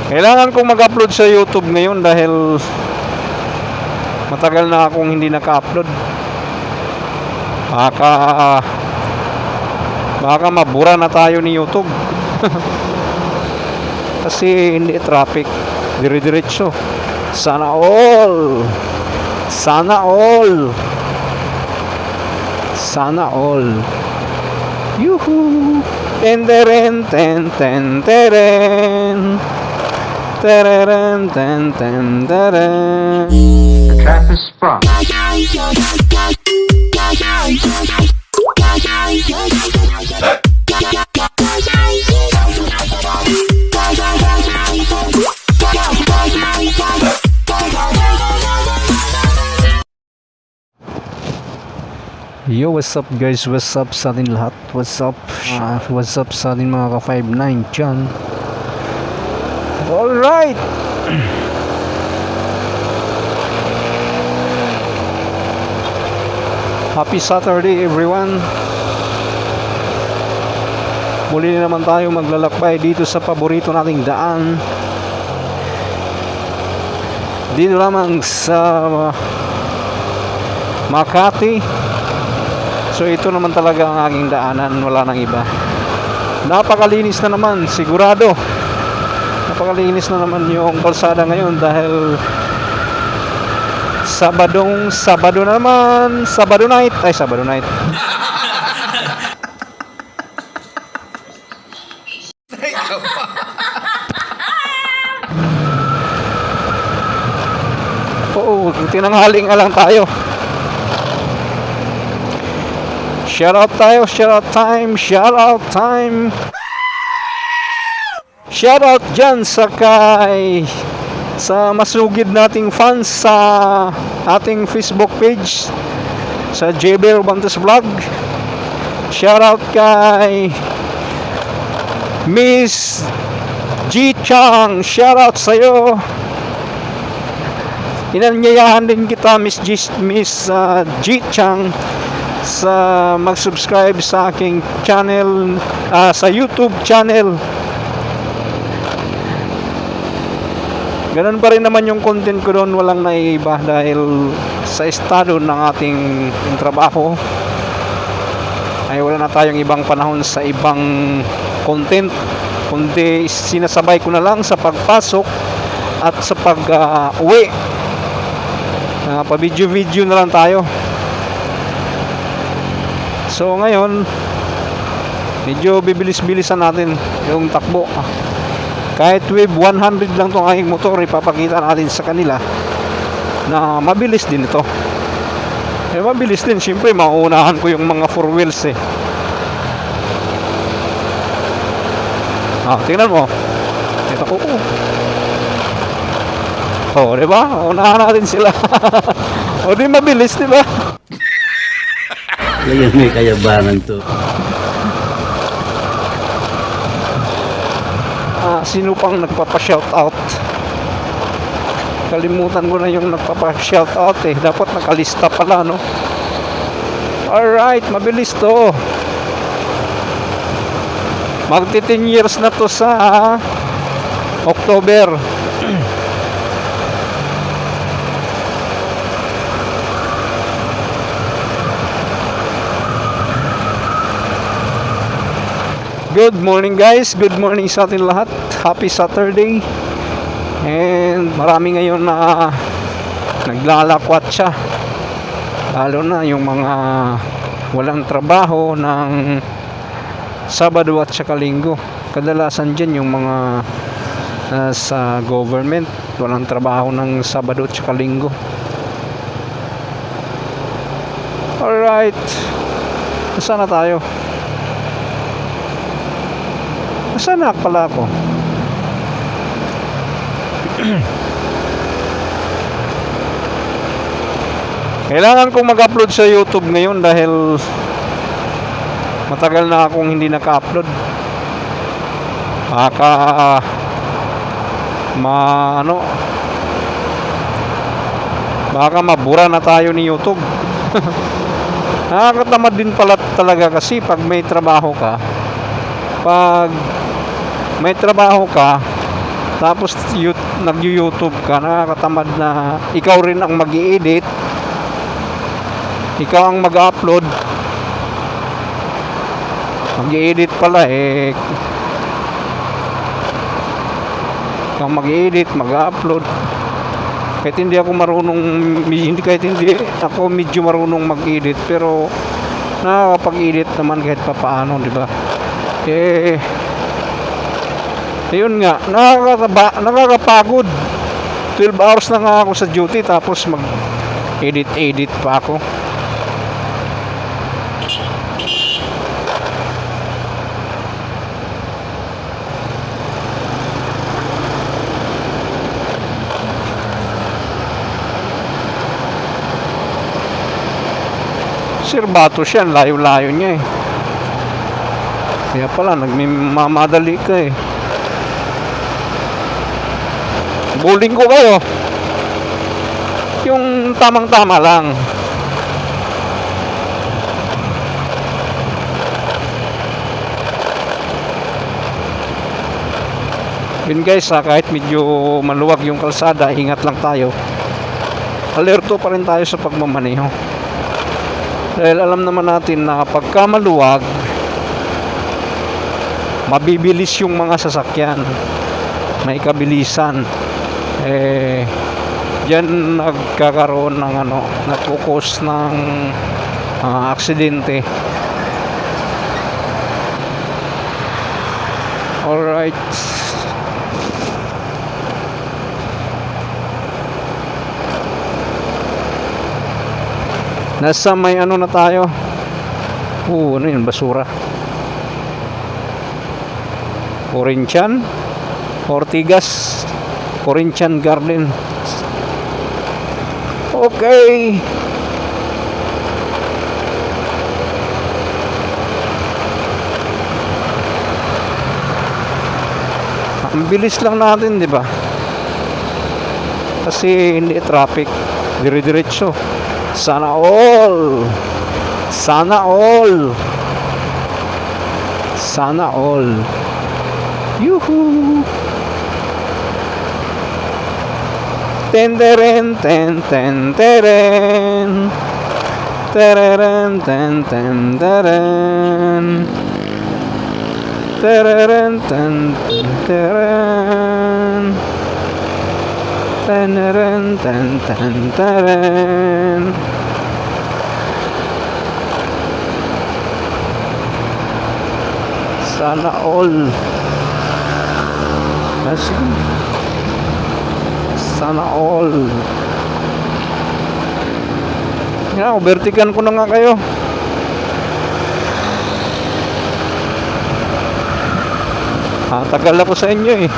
Kailangan kong mag-upload sa YouTube ngayon dahil matagal na akong hindi naka-upload. Baka mabura na tayo ni YouTube. Kasi hindi traffic, dire-diretso. Sana all. Sana all. Sana all. Yuhu. Tenderen ten ten teren. Tereren ten ten teren. The trap is sprung. Yo, what's up guys? What's up sa atin lahat? What's up? What's up sa atin mga ka-59 dyan? Alright! Happy Saturday everyone! Muli na naman tayo maglalakbay dito sa paborito nating daan. Dito lamang sa Makati. So ito naman talaga ang aking daanan, wala nang iba. Napakalinis na naman, sigurado. Napakalinis na naman yung kalsada ngayon dahil Sabado na naman, Sabado night. Oo, tinanghali nga lang tayo. Shout out tayo, shout out time. Shout out dyan sa masugid nating fans sa ating Facebook page sa JB Bantos Vlog. Shout out kay Miss G Chang, shout out sa'yo. Inanyayahan din kita Miss G Chang sa mag-subscribe sa aking channel, sa YouTube channel. Ganun pa rin naman yung content ko doon, walang naiiba dahil sa estado ng ating trabaho ay wala na tayong ibang panahon sa ibang content, kundi sinasabay ko na lang sa pagpasok at sa pag-uwi. Pa-video na lang tayo. So ngayon medyo bibilis-bilisan natin yung takbo. Kahit wave 100 lang tong aking motor, ipapakita natin sa kanila na mabilis din ito. Mabilis din, syempre mauunahan ko yung mga 4 wheels eh. Tingnan mo. Ito ko. Diba? Unahan natin sila. Di mabilis, diba? Ngayon may kayabangan to. Sino pang nagpapa-shoutout? Kalimutan ko na yung nagpapa-shoutout eh. Dapat nakalista pala, no? Alright, mabilis to. Magti 10 years na to sa October. Good morning guys, good morning sa atin lahat. Happy Saturday. And marami ngayon na naglalakwat siya, lalo na yung mga walang trabaho ng Sabado at saka Linggo. Kadalasan dyan yung mga sa government, walang trabaho ng Sabado at saka Linggo. Alright, saan na tayo? Saan na pala ako? Kailangan kong mag-upload sa YouTube ngayon dahil matagal na akong hindi naka-upload. Baka mabura na tayo ni YouTube. Nakakatamad din pala talaga kasi pag may trabaho ka, Tapos nag-YouTube ka, nakakatamad na ikaw rin ang mag-i-edit, ikaw ang mag-upload, mag-i-edit pala eh, ikaw mag-i-edit, mag-upload. Kahit hindi ako medyo marunong mag-edit, pero nakakapag-edit naman kahit papaano, di ba? Eh, ayun nga, nakakapagod. 12 hours na nga ako sa duty, tapos mag-edit pa ako. Sirbato siya, layo-layo niya eh. Kaya pala, nagmamadali ka eh. Bowling ko kayo. Yung tamang-tama lang. Yun guys, kahit medyo maluwag yung kalsada, ingat lang tayo. Alerto pa rin tayo sa pagmamaneho. Dahil alam naman natin na pagka maluwag, mabibilis yung mga sasakyan, may kabilisan. Diyan nagkakaroon ng nagkukos ng aksidente. Alright. Nasa may na tayo. Ano yun? Basura. Corinthian Ortigas Corinthian Garden. Okay. Ang bilis lang natin, di ba? Kasi hindi traffic, dire-diretso. Sana all. Sana all. Sana all. Yuhu. Tenderen ten ten teren. Tereren ten ten teren. Tereren ten ten teren. Teneren ten ten teren. Sana all. Sana all. Yan, overtikan ko na nga kayo. Tagal ako sa inyo eh.